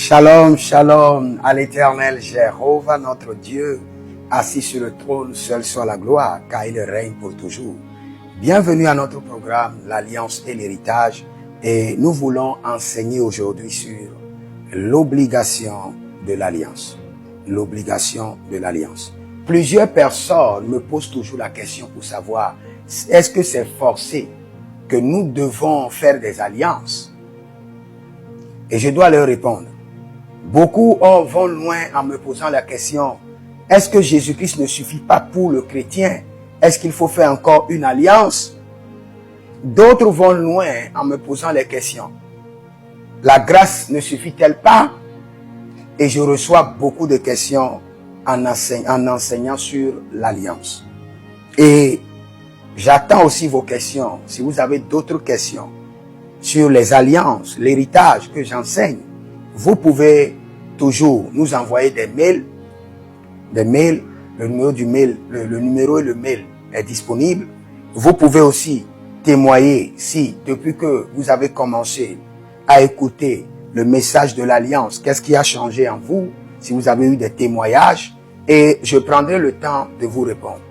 Shalom, shalom à l'Éternel Jéhovah, notre Dieu, assis sur le trône, seul soit la gloire, car il règne pour toujours. Bienvenue à notre programme, l'Alliance et l'Héritage, et nous voulons enseigner aujourd'hui sur l'obligation de l'Alliance. L'obligation de l'Alliance. Plusieurs personnes me posent toujours la question pour savoir, est-ce que c'est forcé que nous devons faire des alliances? Et je dois leur répondre. Beaucoup vont loin en me posant la question, est-ce que Jésus-Christ ne suffit pas pour le chrétien? Est-ce qu'il faut faire encore une alliance? D'autres vont loin en me posant les questions. La grâce ne suffit-elle pas? Et je reçois beaucoup de questions en enseignant sur l'alliance. Et j'attends aussi vos questions. Si vous avez d'autres questions sur les alliances, l'héritage que j'enseigne, vous pouvez toujours nous envoyer des mails. Le numéro et le mail est disponible. Vous pouvez aussi témoigner si, depuis que vous avez commencé à écouter le message de l'Alliance, qu'est-ce qui a changé en vous, si vous avez eu des témoignages, et je prendrai le temps de vous répondre.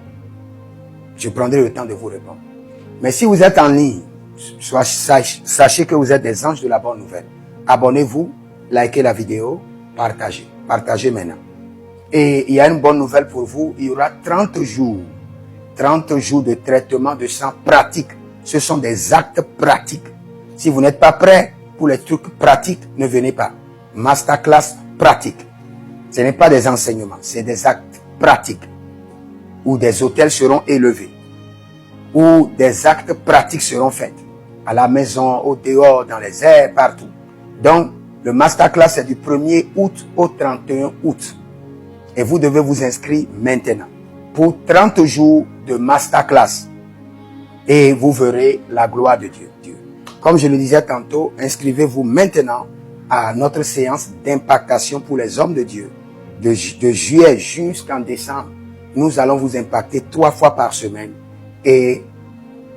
Mais si vous êtes en ligne, sachez que vous êtes des anges de la bonne nouvelle. Abonnez-vous, likez la vidéo, partagez maintenant. Et il y a une bonne nouvelle pour vous, il y aura 30 jours de traitement de sang pratique. Ce sont des actes pratiques. Si vous n'êtes pas prêt pour les trucs pratiques, ne venez pas. Masterclass pratique. Ce n'est pas des enseignements, c'est des actes pratiques. Où des autels seront élevés. Où des actes pratiques seront faits. À la maison, au dehors, dans les airs, partout. Donc, le masterclass est du 1er août au 31 août. Et vous devez vous inscrire maintenant. Pour 30 jours de masterclass. Et vous verrez la gloire de Dieu. Comme je le disais tantôt, inscrivez-vous maintenant à notre séance d'impactation pour les hommes de Dieu. De juillet jusqu'en décembre, nous allons vous impacter 3 fois par semaine. Et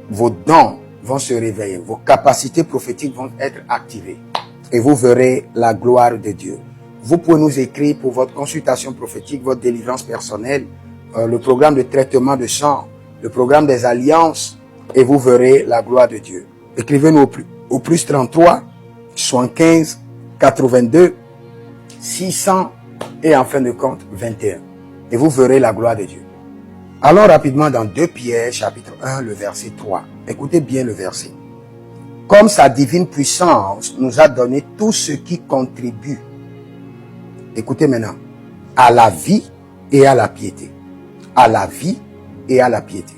vos dons vont se réveiller. Vos capacités prophétiques vont être activées. Et vous verrez la gloire de Dieu. Vous pouvez nous écrire pour votre consultation prophétique, votre délivrance personnelle, le programme de traitement de sang, le programme des alliances, et vous verrez la gloire de Dieu. Écrivez-nous au plus 33, 75, 82, 600 et en fin de compte 21. Et vous verrez la gloire de Dieu. Allons rapidement dans 2 Pierre, chapitre 1, le verset 3. Écoutez bien le verset. Comme sa divine puissance nous a donné tout ce qui contribue, écoutez maintenant, à la vie et à la piété. À la vie et à la piété.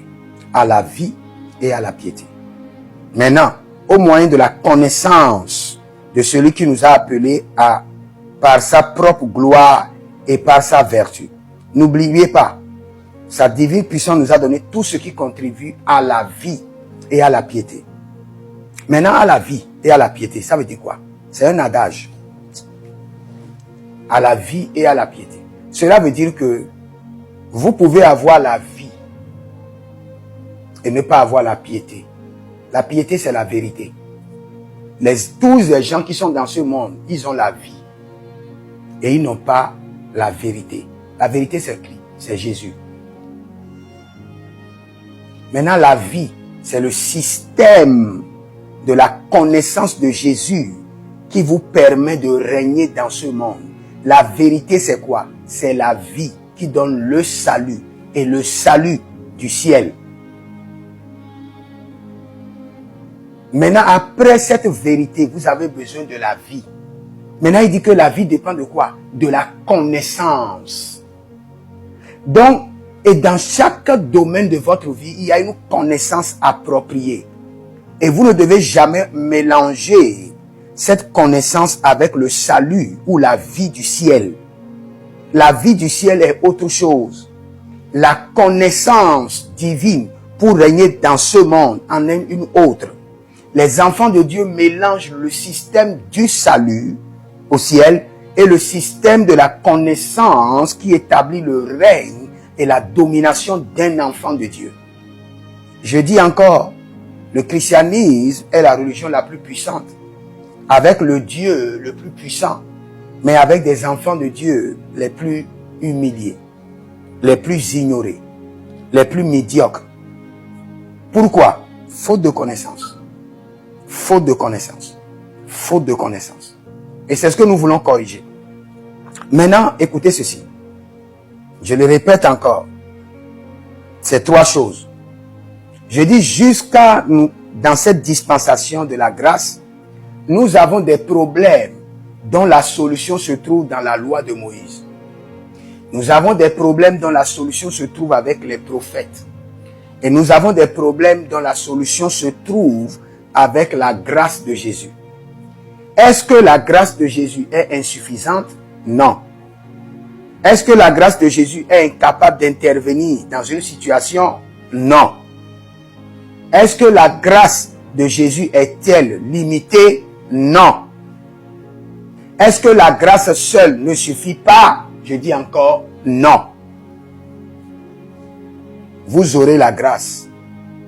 À la vie et à la piété. Maintenant, au moyen de la connaissance de celui qui nous a appelés par sa propre gloire et par sa vertu. N'oubliez pas, sa divine puissance nous a donné tout ce qui contribue à la vie et à la piété. Maintenant, à la vie et à la piété, ça veut dire quoi? C'est un adage. À la vie et à la piété. Cela veut dire que vous pouvez avoir la vie et ne pas avoir la piété. La piété, c'est la vérité. Tous les gens qui sont dans ce monde, ils ont la vie. Et ils n'ont pas la vérité. La vérité, c'est qui? C'est Jésus. Maintenant, la vie, c'est le système de la connaissance de Jésus qui vous permet de régner dans ce monde. La vérité, c'est quoi? C'est la vie qui donne le salut et le salut du ciel. Maintenant, après cette vérité, vous avez besoin de la vie. Maintenant, il dit que la vie dépend de quoi? De la connaissance. Donc, et dans chaque domaine de votre vie, il y a une connaissance appropriée. Et vous ne devez jamais mélanger cette connaissance avec le salut ou la vie du ciel. La vie du ciel est autre chose. La connaissance divine pour régner dans ce monde en est une autre. Les enfants de Dieu mélangent le système du salut au ciel et le système de la connaissance qui établit le règne et la domination d'un enfant de Dieu. Je dis encore, le christianisme est la religion la plus puissante, avec le Dieu le plus puissant. mais avec des enfants de Dieu les plus humiliés, les plus ignorés, les plus médiocres. Pourquoi? Faute de connaissance. Faute de connaissance. Faute de connaissance. Et c'est ce que nous voulons corriger. Maintenant, écoutez ceci. Je le répète encore. C'est trois choses. Je dis jusqu'à nous, dans cette dispensation de la grâce, nous avons des problèmes dont la solution se trouve dans la loi de Moïse. Nous avons des problèmes dont la solution se trouve avec les prophètes. Et nous avons des problèmes dont la solution se trouve avec la grâce de Jésus. Est-ce que la grâce de Jésus est insuffisante? Non. Est-ce que la grâce de Jésus est incapable d'intervenir dans une situation? Non. Est-ce que la grâce de Jésus est-elle limitée? Non. Est-ce que la grâce seule ne suffit pas? Je dis encore non. Vous aurez la grâce,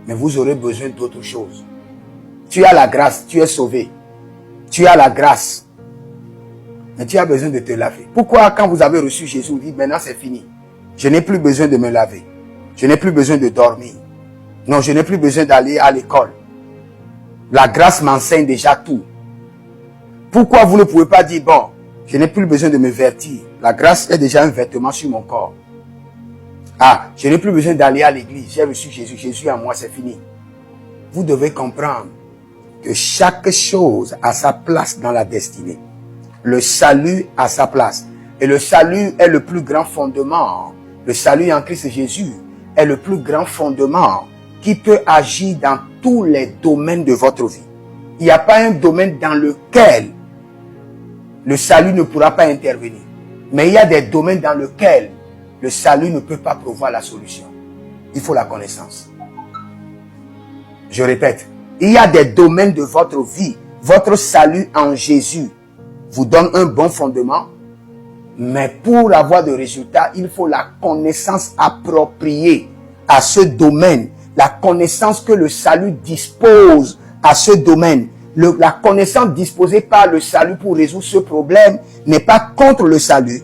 mais vous aurez besoin d'autre chose. Tu as la grâce, tu es sauvé. Tu as la grâce, mais tu as besoin de te laver. Pourquoi quand vous avez reçu Jésus, vous dites maintenant c'est fini. Je n'ai plus besoin de me laver. Je n'ai plus besoin de dormir. Non, je n'ai plus besoin d'aller à l'école. La grâce m'enseigne déjà tout. Pourquoi vous ne pouvez pas dire, bon, je n'ai plus besoin de me vêtir. La grâce est déjà un vêtement sur mon corps. Ah, je n'ai plus besoin d'aller à l'église. J'ai reçu Jésus. Jésus en moi, c'est fini. Vous devez comprendre que chaque chose a sa place dans la destinée. Le salut a sa place. Et le salut est le plus grand fondement. Le salut en Christ Jésus est le plus grand fondement qui peut agir dans tous les domaines de votre vie. Il n'y a pas un domaine dans lequel le salut ne pourra pas intervenir. Mais il y a des domaines dans lesquels le salut ne peut pas prévoir la solution. Il faut la connaissance. Je répète, il y a des domaines de votre vie. Votre salut en Jésus vous donne un bon fondement. Mais pour avoir de résultats, il faut la connaissance appropriée à ce domaine. La connaissance que le salut dispose à ce domaine. La connaissance disposée par le salut pour résoudre ce problème n'est pas contre le salut,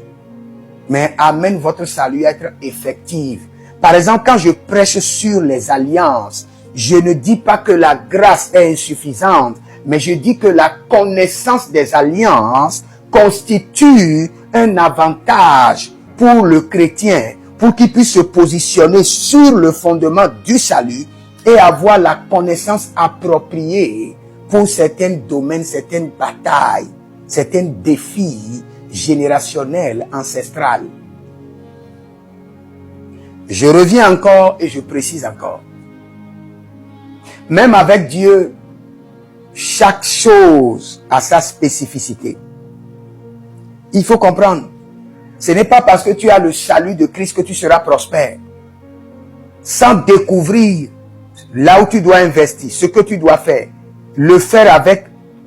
mais amène votre salut à être effectif. Par exemple, quand je prêche sur les alliances, je ne dis pas que la grâce est insuffisante, mais je dis que la connaissance des alliances constitue un avantage pour le chrétien, pour qu'il puisse se positionner sur le fondement du salut et avoir la connaissance appropriée pour certains domaines, certaines batailles, certains défis générationnels, ancestrales. Je reviens encore et je précise encore. Même avec Dieu, chaque chose a sa spécificité. Il faut comprendre. Ce n'est pas parce que tu as le salut de Christ que tu seras prospère. Sans découvrir là où tu dois investir, ce que tu dois faire, le faire avec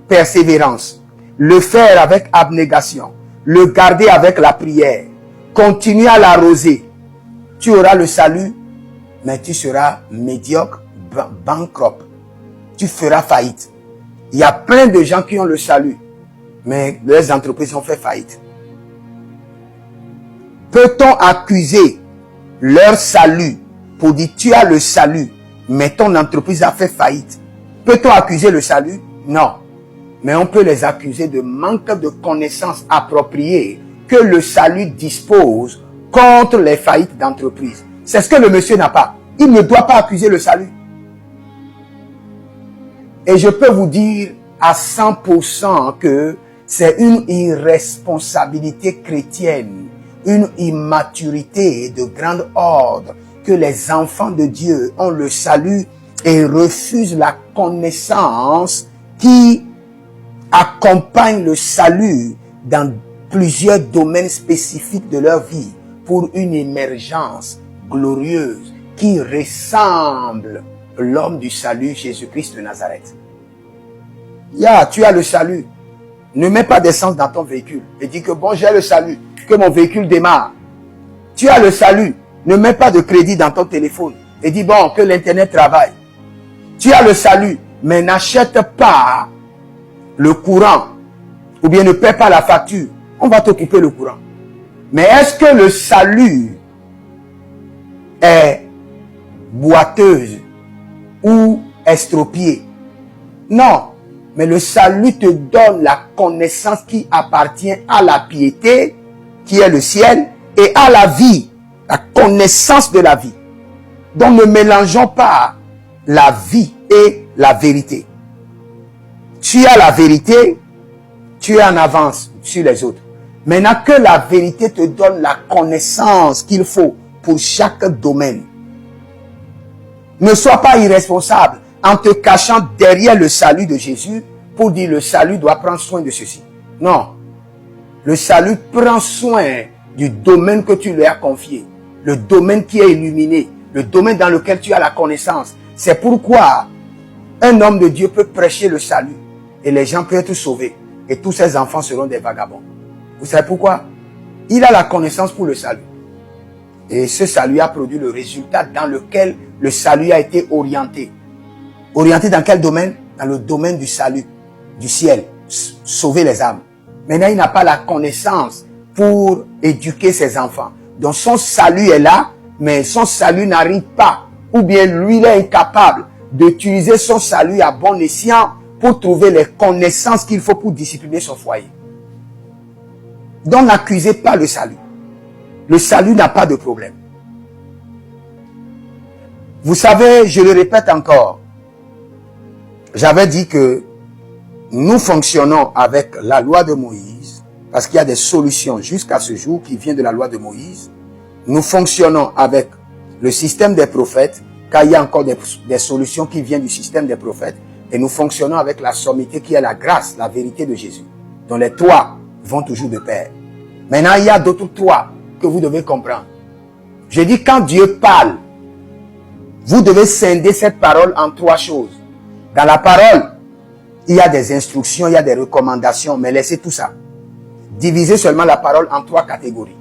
persévérance, le faire avec abnégation, le garder avec la prière, continuer à l'arroser. Tu auras le salut, mais tu seras médiocre, bankrupt. Tu feras faillite. Il y a plein de gens qui ont le salut, mais leurs entreprises ont fait faillite. Peut-on accuser leur salut pour dire tu as le salut, mais ton entreprise a fait faillite? Peut-on accuser le salut? Non. Mais on peut les accuser de manque de connaissances appropriées que le salut dispose contre les faillites d'entreprise. C'est ce que le monsieur n'a pas. Il ne doit pas accuser le salut. Et je peux vous dire à 100% que c'est une irresponsabilité chrétienne, une immaturité de grand ordre que les enfants de Dieu ont le salut et refusent la connaissance qui accompagne le salut dans plusieurs domaines spécifiques de leur vie pour une émergence glorieuse qui ressemble l'homme du salut, Jésus-Christ de Nazareth. Tu as le salut. Ne mets pas d'essence dans ton véhicule et dis que bon, j'ai le salut, que mon véhicule démarre. Tu as le salut. Ne mets pas de crédit dans ton téléphone et dis bon, que l'internet travaille. Tu as le salut, mais n'achète pas le courant ou bien ne paie pas la facture On va te couper le courant. Mais est-ce que le salut est boiteuse ou estropié? Non. Mais le salut te donne la connaissance qui appartient à la piété, qui est le ciel, et à la vie, la connaissance de la vie. Donc ne mélangeons pas la vie et la vérité. Tu as la vérité, tu es en avance sur les autres. Maintenant que la vérité te donne la connaissance qu'il faut pour chaque domaine. Ne sois pas irresponsable en te cachant derrière le salut de Jésus pour dire le salut doit prendre soin de ceci. Non. Le salut prend soin du domaine que tu lui as confié. Le domaine qui est illuminé. Le domaine dans lequel tu as la connaissance. C'est pourquoi un homme de Dieu peut prêcher le salut. Et les gens peuvent être sauvés. Et tous ses enfants seront des vagabonds. Vous savez pourquoi? Il a la connaissance pour le salut. Et ce salut a produit le résultat dans lequel le salut a été orienté. Orienté dans quel domaine? Dans le domaine du salut, du ciel. Sauver les âmes. Maintenant, il n'a pas la connaissance pour éduquer ses enfants. Donc son salut est là, mais son salut n'arrive pas. Ou bien lui, il est incapable d'utiliser son salut à bon escient pour trouver les connaissances qu'il faut pour discipliner son foyer. Donc n'accusez pas le salut. Le salut n'a pas de problème. Vous savez, je le répète encore, j'avais dit que nous fonctionnons avec la loi de Moïse, parce qu'il y a des solutions jusqu'à ce jour qui viennent de la loi de Moïse. Nous fonctionnons avec le système des prophètes, car il y a encore des solutions qui viennent du système des prophètes. Et nous fonctionnons avec la sommité qui est la grâce, la vérité de Jésus. Donc les trois vont toujours de pair. Maintenant, il y a d'autres trois que vous devez comprendre. Je dis, quand Dieu parle, vous devez scinder cette parole en trois choses. Dans la parole, il y a des instructions, il y a des recommandations, mais laissez tout ça. Divisez seulement la parole en trois catégories.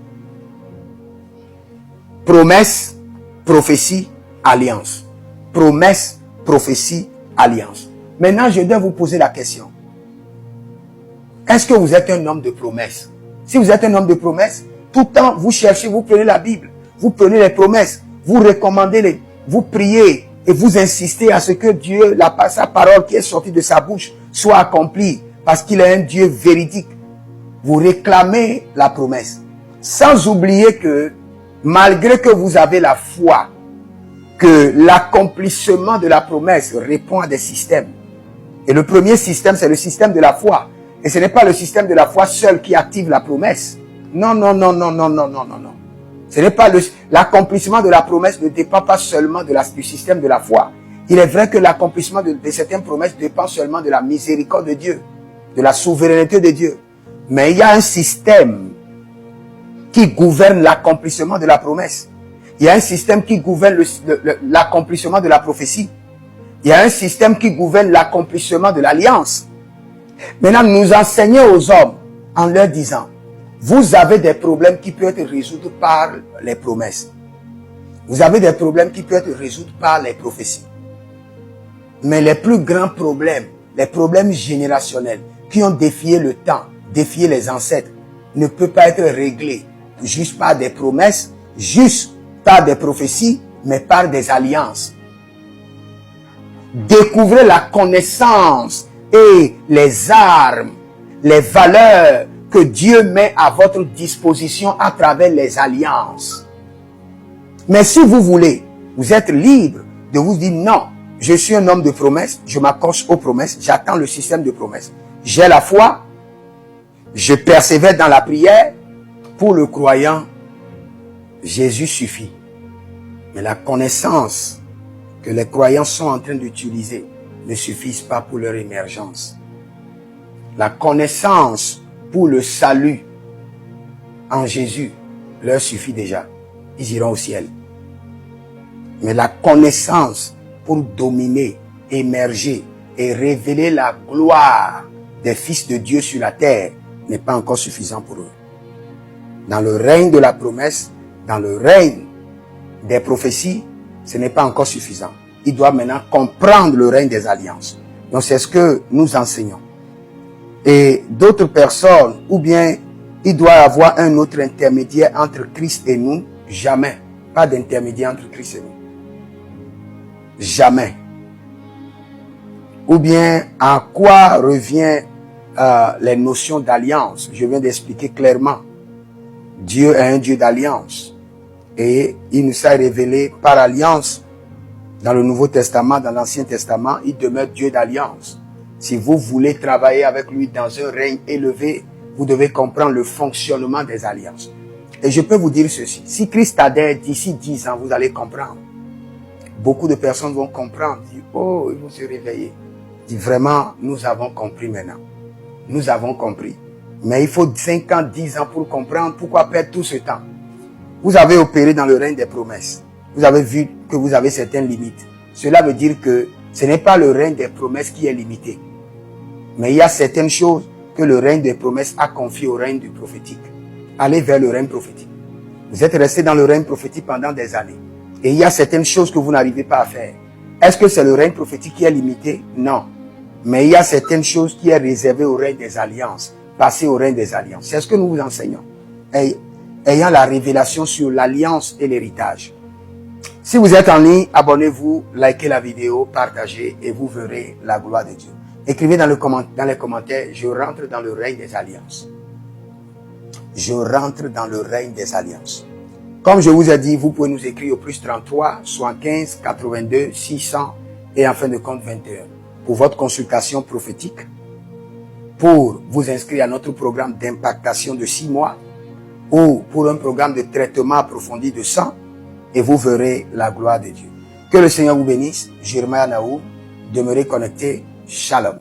Promesse, prophétie, alliance. Promesse, prophétie, alliance. Maintenant, je dois vous poser la question. Est-ce que vous êtes un homme de promesse? Si vous êtes un homme de promesse, tout le temps, vous cherchez, vous prenez la Bible, vous prenez les promesses, vous recommandez, vous priez et vous insistez à ce que Dieu, sa parole qui est sortie de sa bouche, soit accomplie parce qu'il est un Dieu véridique. Vous réclamez la promesse. Sans oublier que, malgré que vous avez la foi, que l'accomplissement de la promesse répond à des systèmes. Et le premier système, c'est le système de la foi. Et ce n'est pas le système de la foi seul qui active la promesse. Non, non, non, non, non, non, non, non, non. Ce n'est pas l'accomplissement de la promesse ne dépend pas seulement du système de la foi. Il est vrai que l'accomplissement de certaines promesses dépend seulement de la miséricorde de Dieu, de la souveraineté de Dieu. Mais il y a un système qui gouverne l'accomplissement de la promesse. Il y a un système qui gouverne l'accomplissement de la prophétie. Il y a un système qui gouverne l'accomplissement de l'alliance. Maintenant, nous enseignons aux hommes en leur disant, vous avez des problèmes qui peuvent être résolus par les promesses. Vous avez des problèmes qui peuvent être résolus par les prophéties. Mais les plus grands problèmes, les problèmes générationnels qui ont défié le temps, défié les ancêtres, ne peuvent pas être réglés juste par des promesses, juste par des prophéties, mais par des alliances. Découvrez la connaissance et les armes, les valeurs que Dieu met à votre disposition à travers les alliances. Mais si vous voulez, vous êtes libre de vous dire non, je suis un homme de promesses, je m'accroche aux promesses, j'attends le système de promesses. J'ai la foi, je persévère dans la prière. Pour le croyant, Jésus suffit. Mais la connaissance que les croyants sont en train d'utiliser ne suffisent pas pour leur émergence. La connaissance pour le salut en Jésus leur suffit déjà. Ils iront au ciel. Mais la connaissance pour dominer, émerger et révéler la gloire des fils de Dieu sur la terre n'est pas encore suffisant pour eux. Dans le règne de la promesse, dans le règne des prophéties, ce n'est pas encore suffisant. Ils doivent maintenant comprendre le règne des alliances. Donc c'est ce que nous enseignons. Et d'autres personnes, ou bien Il doit y avoir un autre intermédiaire entre Christ et nous. Jamais. Pas d'intermédiaire entre Christ et nous. Jamais. Ou bien, à quoi revient les notions d'alliance? Je viens d'expliquer clairement. Dieu est un Dieu d'alliance. Et il nous a révélé par alliance. Dans le Nouveau Testament, dans l'Ancien Testament, il demeure Dieu d'alliance. Si vous voulez travailler avec lui dans un règne élevé, vous devez comprendre le fonctionnement des alliances. Et je peux vous dire ceci. Si Christ adhère d'ici 10 ans, vous allez comprendre. Beaucoup de personnes vont comprendre. Dire, oh, ils vont se réveiller. Dit vraiment, nous avons compris maintenant. Nous avons compris. Mais il faut 5 ans, 10 ans pour comprendre. Pourquoi perdre tout ce temps? Vous avez opéré dans le règne des promesses. Vous avez vu que vous avez certaines limites. Cela veut dire que ce n'est pas le règne des promesses qui est limité. Mais il y a certaines choses que le règne des promesses a confiées au règne du prophétique. Allez vers le règne prophétique. Vous êtes resté dans le règne prophétique pendant des années. Et il y a certaines choses que vous n'arrivez pas à faire. Est-ce que c'est le règne prophétique qui est limité? Non. Mais il y a certaines choses qui est réservées au règne des alliances. Passer au règne des alliances. C'est ce que nous vous enseignons. Ayant la révélation sur l'alliance et l'héritage. Si vous êtes en ligne, abonnez-vous, likez la vidéo, partagez et vous verrez la gloire de Dieu. Écrivez dans les commentaires, je rentre dans le règne des alliances. Je rentre dans le règne des alliances. Comme je vous ai dit, vous pouvez nous écrire au plus 33 75 82 600 et en fin de compte 21 pour votre consultation prophétique, pour vous inscrire à notre programme d'impactation de 6 mois ou pour un programme de traitement approfondi de sang et vous verrez la gloire de Dieu. Que le Seigneur vous bénisse. Jeremiah Naoum, demeurez connectés. Shalom.